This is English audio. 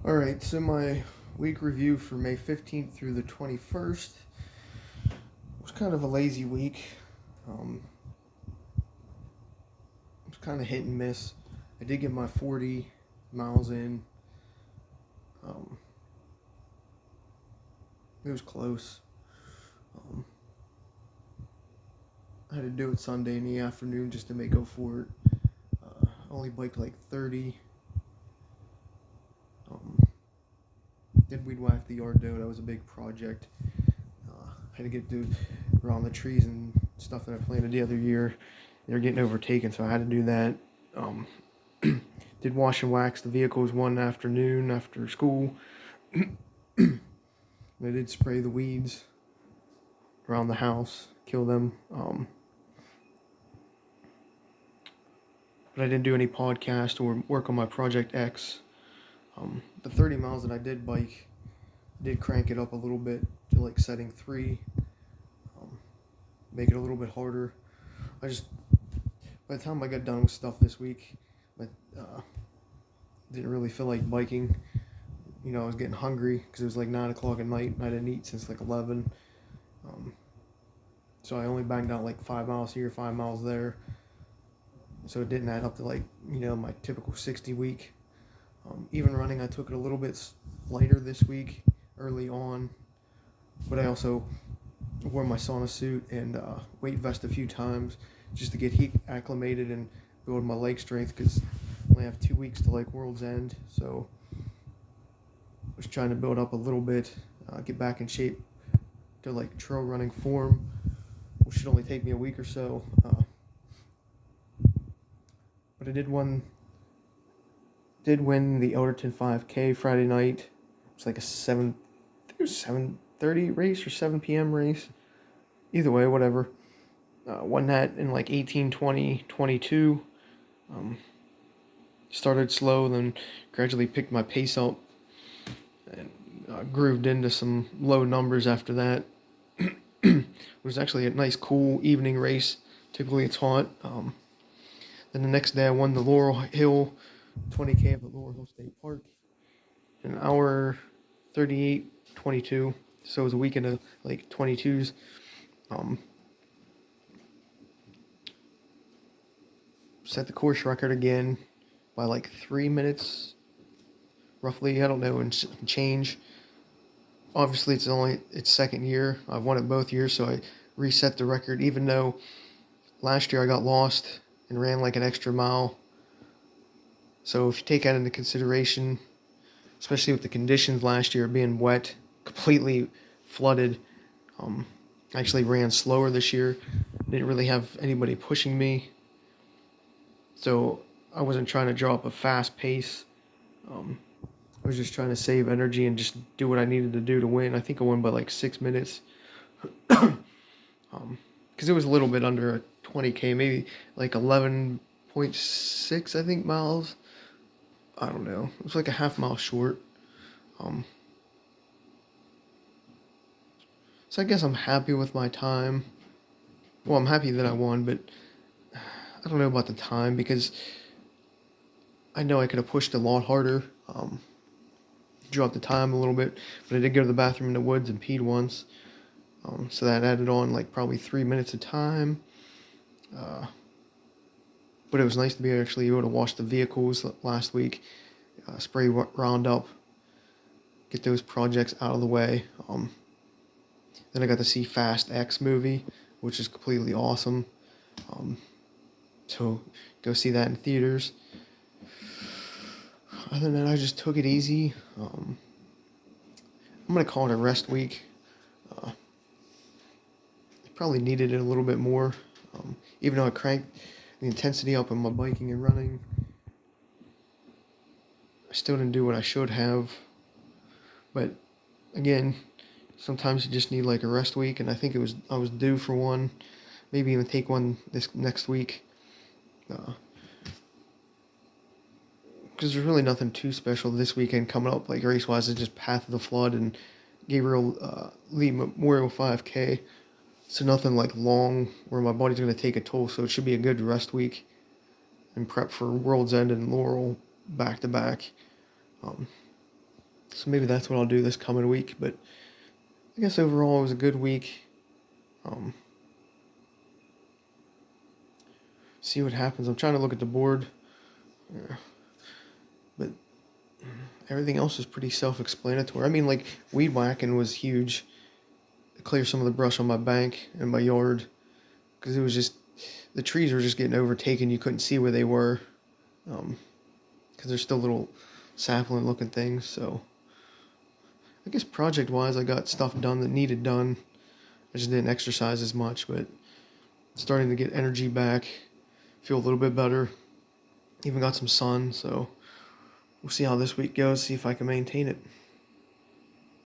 Alright, so my week review for May 15th through the 21st was kind of a lazy week. It was kind of hit and miss. I did get my 40 miles in. Um, it was close. Um, I had to do it Sunday in the afternoon just to make up for it. I only biked like 30. Um, did weed whack the yard though. That was a big project. I had to get around the trees and stuff that I planted the other year. They're getting overtaken, so I had to do that. Um, did wash and wax the vehicles one afternoon after school. I did spray the weeds around the house, kill them. But I didn't do any podcast or work on my Project X. The 30 miles that I did bike, did crank it up a little bit to like setting 3, make it a little bit harder. I just, by the time I got done with stuff this week, I didn't really feel like biking. I was getting hungry because it was like 9 o'clock at night and I didn't eat since like 11. So I only banged out like 5 miles here, 5 miles there. So it didn't add up to like, my typical 60 week. Even running, I took it a little bit lighter this week early on. But I also wore my sauna suit and weight vest a few times just to get heat acclimated and build my leg strength because I only have 2 weeks to like World's End. So I was trying to build up a little bit, get back in shape to like trail running form, which should only take me a week or so. But I did win the Elderton 5K Friday night. It was like I think it was 7:30 race or 7 p.m. race. Either way, whatever. Won that in like 18, 20, 22. Started slow, then gradually picked my pace up and grooved into some low numbers after that. It was actually a nice, cool evening race. Typically it's hot. Then the next day I won the Laurel Hill 20K at the Laurel Hill State Park in an hour 38:22. So it was a weekend of like 22s. Set the course record again by like 3 minutes, roughly. I don't know, and change. Obviously, it's second year. I've won it both years, so I reset the record. Even though last year I got lost and ran like an extra mile. So if you take that into consideration, especially with the conditions last year being wet, completely flooded, I actually ran slower this year. Didn't really have anybody pushing me. So I wasn't trying to draw up a fast pace. I was just trying to save energy and just do what I needed to do to win. I think I won by like 6 minutes. Because it was a little bit under a 20K, maybe like 11.6, I think, miles. I don't know. It was like a half mile short. So I guess I'm happy with my time. Well, I'm happy that I won, but I don't know about the time because I know I could have pushed a lot harder. Dropped the time a little bit, but I did go to the bathroom in the woods and peed once. So that added on like probably 3 minutes of time. But it was nice to be actually able to wash the vehicles last week, spray Roundup, get those projects out of the way. Then I got to see Fast X movie, which is completely awesome. So go see that in theaters. Other than that, I just took it easy. I'm going to call it a rest week. I probably needed it a little bit more. Even though I cranked the intensity up in my biking and running, I still didn't do what I should have. But again, sometimes you just need like a rest week, and I think I was due for one. Maybe even take one this next week. Because there's really nothing too special this weekend coming up, like race-wise. It's just Path of the Flood and Gabriel Lee Memorial 5K. So nothing like long where my body's going to take a toll. So it should be a good rest week and prep for World's End and Laurel back to back. So maybe that's what I'll do this coming week. But I guess overall it was a good week. Um, see what happens. I'm trying to look at the board, but everything else is pretty self-explanatory. I mean, like weed whacking was huge. Clear some of the brush on my bank and my yard because it was just the trees were just getting overtaken. You couldn't see where they were because they're still little sapling-looking things. So I guess project-wise, I got stuff done that needed done. I just didn't exercise as much, but starting to get energy back, feel a little bit better. Even got some sun, so we'll see how this week goes, see if I can maintain it.